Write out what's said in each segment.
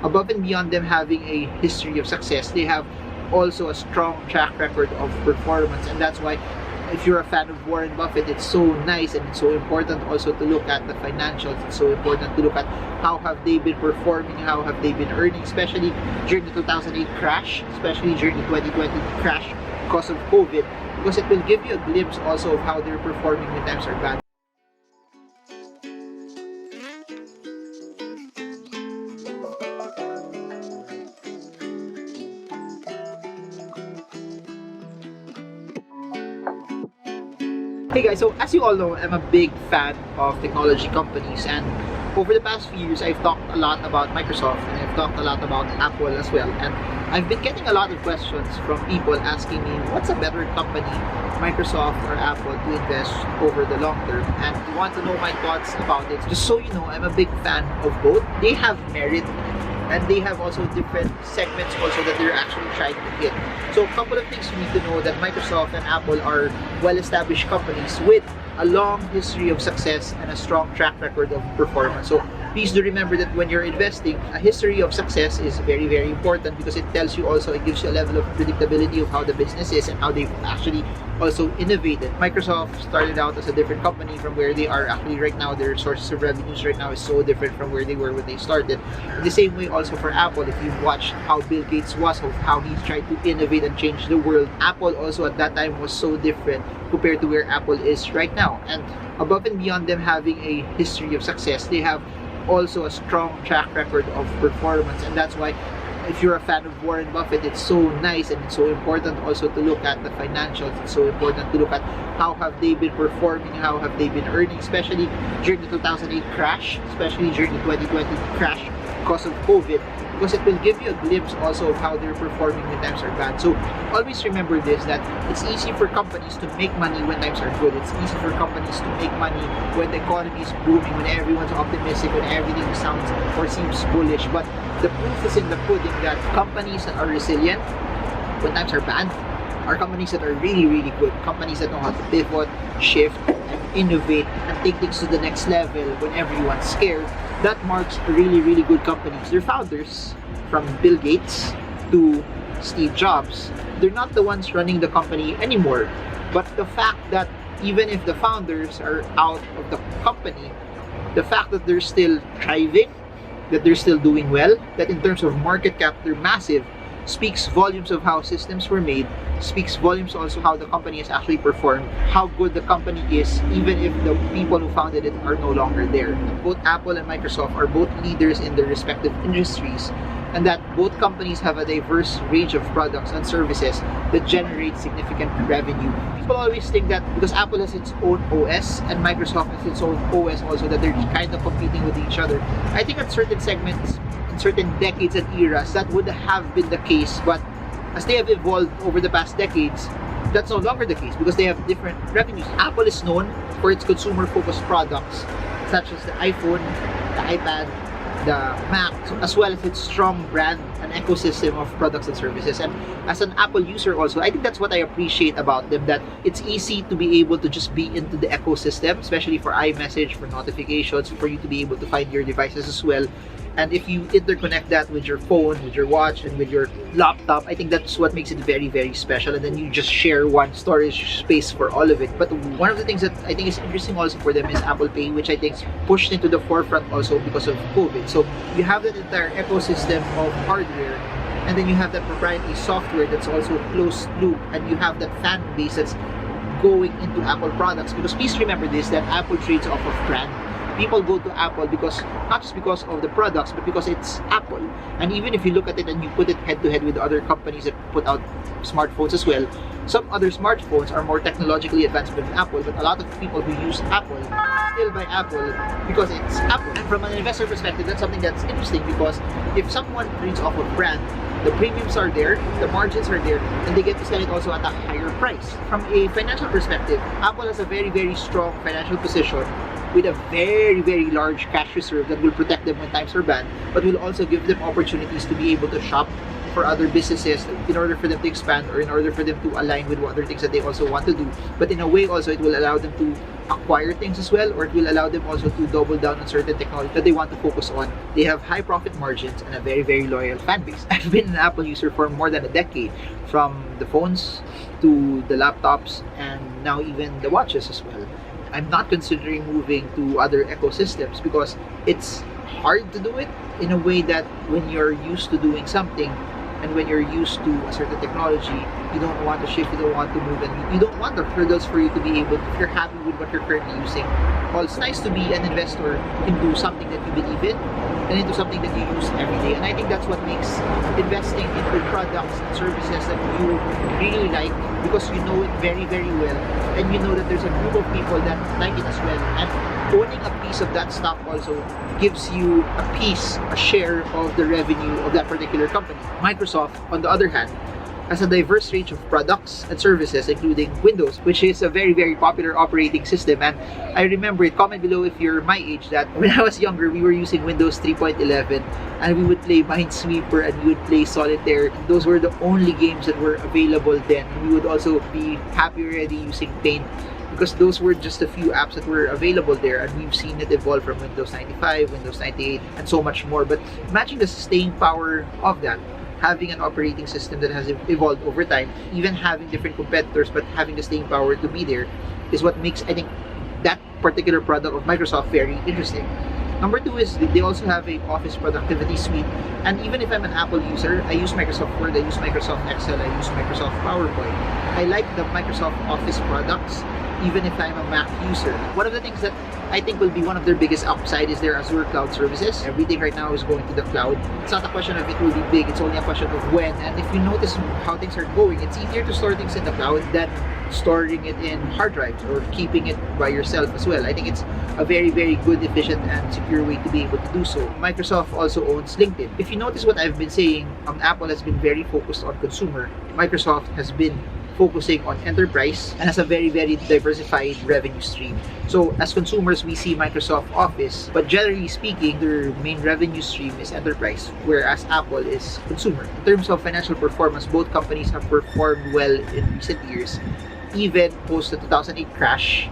above and beyond them having a history of success, they have also a strong track record of performance. And that's why if you're a fan of Warren Buffett, it's so nice and it's so important also to look at the financials. It's so important to look at how have they been performing, how have they been earning, especially during the 2008 crash, especially during the 2020 crash because of COVID, because it will give you a glimpse also of how they're performing when times are bad. Hey guys, so as you all know, I'm a big fan of technology companies, and over the past few years, I've talked a lot about Microsoft and I've talked a lot about Apple as well. And I've been getting a lot of questions from people asking me, what's a better company, Microsoft or Apple, to invest over the long term? And if you want to know my thoughts about it, just so you know, I'm a big fan of both. They have merit, and they have also different segments also that they're actually trying to hit. So a couple of things you need to know, that Microsoft and Apple are well-established companies with a long history of success and a strong track record of performance. So please do remember that when you're investing, a history of success is very, very important, because it tells you also, it gives you a level of predictability of how the business is and how they've actually also innovated. Microsoft started out as a different company from where they are actually right now. Their sources of revenues right now is so different from where they were when they started. In the same way also for Apple, if you've watched how Bill Gates was, of how he's tried to innovate and change the world, Apple also at that time was so different compared to where Apple is right now. And above and beyond them having a history of success, they have also a strong track record of performance. And that's why if you're a fan of Warren Buffett, it's so nice and it's so important also to look at the financials. It's so important to look at how have they been performing, how have they been earning, especially during the 2008 crash, especially during the 2020 crash because of COVID, because it will give you a glimpse also of how they're performing when times are bad. So always remember this, that it's easy for companies to make money when times are good. It's easy for companies to make money when the economy is booming, when everyone's optimistic, when everything sounds or seems bullish. But the proof is in the pudding that companies that are resilient when times are bad are companies that are really, really good. Companies that know how to pivot, shift, and innovate and take things to the next level when everyone's scared. That marks really, really good companies. Their founders, from Bill Gates to Steve Jobs, they're not the ones running the company anymore. But the fact that even if the founders are out of the company, the fact that they're still thriving, that they're still doing well, that in terms of market cap they're massive, speaks volumes of how systems were made, speaks volumes also how the company has actually performed, how good the company is, even if the people who founded it are no longer there. Both Apple and Microsoft are both leaders in their respective industries, and that both companies have a diverse range of products and services that generate significant revenue. People always think that because Apple has its own OS and Microsoft has its own OS also, that they're kind of competing with each other. I think at certain segments, certain decades and eras, that would have been the case, but as they have evolved over the past decades, that's no longer the case because they have different revenues. Apple is known for its consumer-focused products such as the iPhone, the iPad, the Mac, as well as its strong brand and ecosystem of products and services. And as an Apple user also, I think that's what I appreciate about them, that it's easy to be able to just be into the ecosystem, especially for iMessage, for notifications, for you to be able to find your devices as well. And if you interconnect that with your phone, with your watch, and with your laptop, I think that's what makes it very, very special. And then you just share one storage space for all of it. But one of the things that I think is interesting also for them is Apple Pay, which I think is pushed into the forefront also because of COVID. So you have that entire ecosystem of hardware, and then you have that proprietary software that's also closed loop, and you have that fan base that's going into Apple products. Because please remember this, that Apple trades off of brand. People go to Apple because, not just because of the products, but because it's Apple. And even if you look at it and you put it head to head with other companies that put out smartphones as well, some other smartphones are more technologically advanced than Apple, but a lot of people who use Apple still buy Apple because it's Apple. And from an investor perspective, that's something that's interesting, because if someone trades off of brand, the premiums are there, the margins are there, and they get to sell it also at a higher price. From a financial perspective, Apple has a very, very strong financial position with a very, very large cash reserve that will protect them when times are bad, but will also give them opportunities to be able to shop for other businesses in order for them to expand or in order for them to align with other things that they also want to do. But in a way also it will allow them to acquire things as well, or it will allow them also to double down on certain technology that they want to focus on. They have high profit margins and a very, very loyal fan base. I've been an Apple user for more than a decade, from the phones to the laptops and now even the watches as well. I'm not considering moving to other ecosystems because it's hard to do it in a way that when you're used to doing something and when you're used to a certain technology, you don't want to shift, you don't want to move, and you don't want the hurdles for you to be able, if you're happy with what you're currently using. Well, it's nice to be an investor into something that you believe in and into something that you use every day. And I think that's what makes investing into products and services that you really like, because you know it very, very well, and you know that there's a group of people that like it as well. And owning a piece of that stock also gives you a piece, a share of the revenue of that particular company. Microsoft, on the other hand, has a diverse range of products and services, including Windows, which is a very, very popular operating system. And I remember it, comment below if you're my age, that when I was younger, we were using Windows 3.11 and we would play Minesweeper and we would play Solitaire. Those were the only games that were available then. We would also be happy already using Paint, because those were just a few apps that were available there, and we've seen it evolve from Windows 95, Windows 98, and so much more. But imagine the staying power of that, having an operating system that has evolved over time, even having different competitors, but having the staying power to be there, is what makes, I think, that particular product of Microsoft very interesting. Number two is they also have a office productivity suite. And even if I'm an Apple user, I use Microsoft Word, I use Microsoft Excel, I use Microsoft PowerPoint. I like the Microsoft Office products, even if I'm a Mac user. One of the things that I think will be one of their biggest upside is their Azure cloud services. Everything right now is going to the cloud. It's not a question of it will be big, it's only a question of when. And if you notice how things are going, it's easier to store things in the cloud than storing it in hard drives or keeping it by yourself as well. I think it's a very, very good, efficient, and secure way to be able to do so. Microsoft also owns LinkedIn. If you notice what I've been saying, Apple has been very focused on consumer. Microsoft has been focusing on enterprise and has a very, very diversified revenue stream. So as consumers, we see Microsoft Office, but generally speaking, their main revenue stream is enterprise, whereas Apple is consumer. In terms of financial performance, both companies have performed well in recent years. Even post the 2008 crash,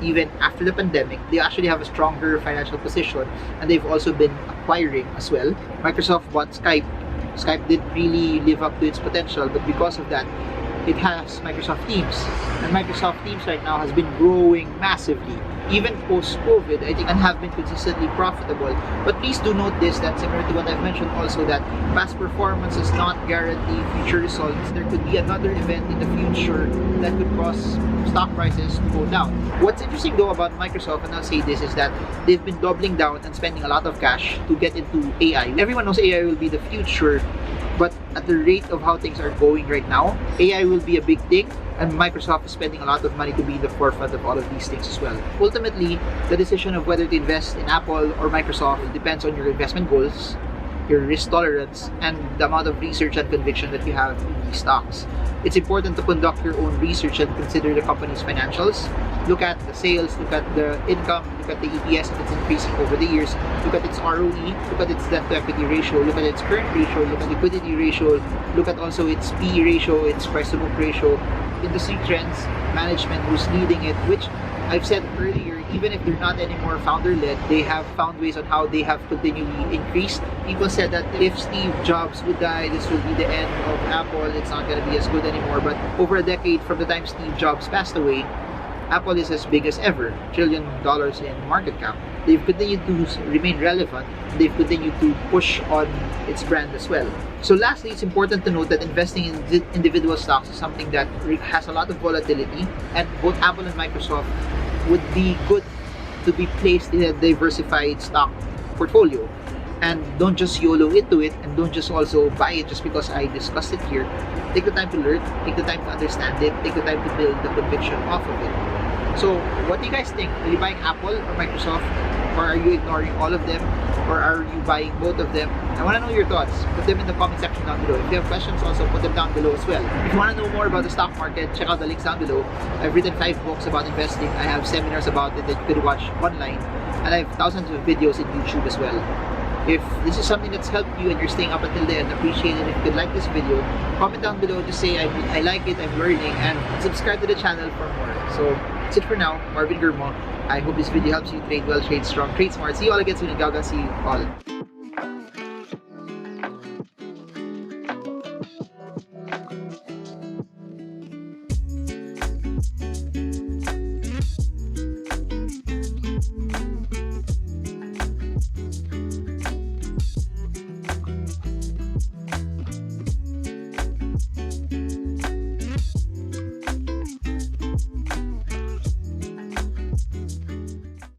even after the pandemic, they actually have a stronger financial position, and they've also been acquiring as well. Microsoft bought Skype. Skype didn't really live up to its potential, but because of that, it has Microsoft Teams, and Microsoft Teams right now has been growing massively, even post-COVID, I think, and have been consistently profitable. But please do note this, that similar to what I've mentioned also, that past performance does not guarantee future results. There could be another event in the future that could cause stock prices to go down. What's interesting though about Microsoft, and I'll say this, is that they've been doubling down and spending a lot of cash to get into AI. Everyone knows AI will be the future, but at the rate of how things are going right now, AI will be a big thing, and Microsoft is spending a lot of money to be in the forefront of all of these things as well. Ultimately, the decision of whether to invest in Apple or Microsoft depends on your investment goals, your risk tolerance, and the amount of research and conviction that you have in these stocks. It's important to conduct your own research and consider the company's financials. Look at the sales, look at the income, look at the EPS if it's increasing over the years, look at its ROE, look at its debt to equity ratio, look at its current ratio, look at liquidity ratio, look at also its PE ratio, its price to book ratio, industry trends, management who's leading it, which I've said earlier, even if they're not anymore founder-led, they have found ways on how they have continually increased. People said that if Steve Jobs would die, this will be the end of Apple, it's not going to be as good anymore. But over a decade from the time Steve Jobs passed away, Apple is as big as ever, $1 trillion in market cap. They've continued to remain relevant. They've continued to push on its brand as well. So lastly, it's important to note that investing in individual stocks is something that has a lot of volatility, and both Apple and Microsoft would be good to be placed in a diversified stock portfolio. And don't just YOLO into it, and don't just also buy it just because I discussed it here. Take the time to learn, take the time to understand it, take the time to build the conviction off of it. So what do you guys think? Are you buying Apple or Microsoft? Or are you ignoring all of them? Or are you buying both of them? I want to know your thoughts. Put them in the comment section down below. If you have questions, also put them down below as well. If you want to know more about the stock market, check out the links down below. I've written 5 books about investing. I have seminars about it that you could watch online. And I have thousands of videos in YouTube as well. If this is something that's helped you and you're staying up until the end, appreciate it. If you could like this video, comment down below to say I like it, I'm learning, and subscribe to the channel for more. So that's it for now. Marvingermo. I hope this video helps you trade well, trade strong, trade smart. See you all again soon. Gaga. See you all.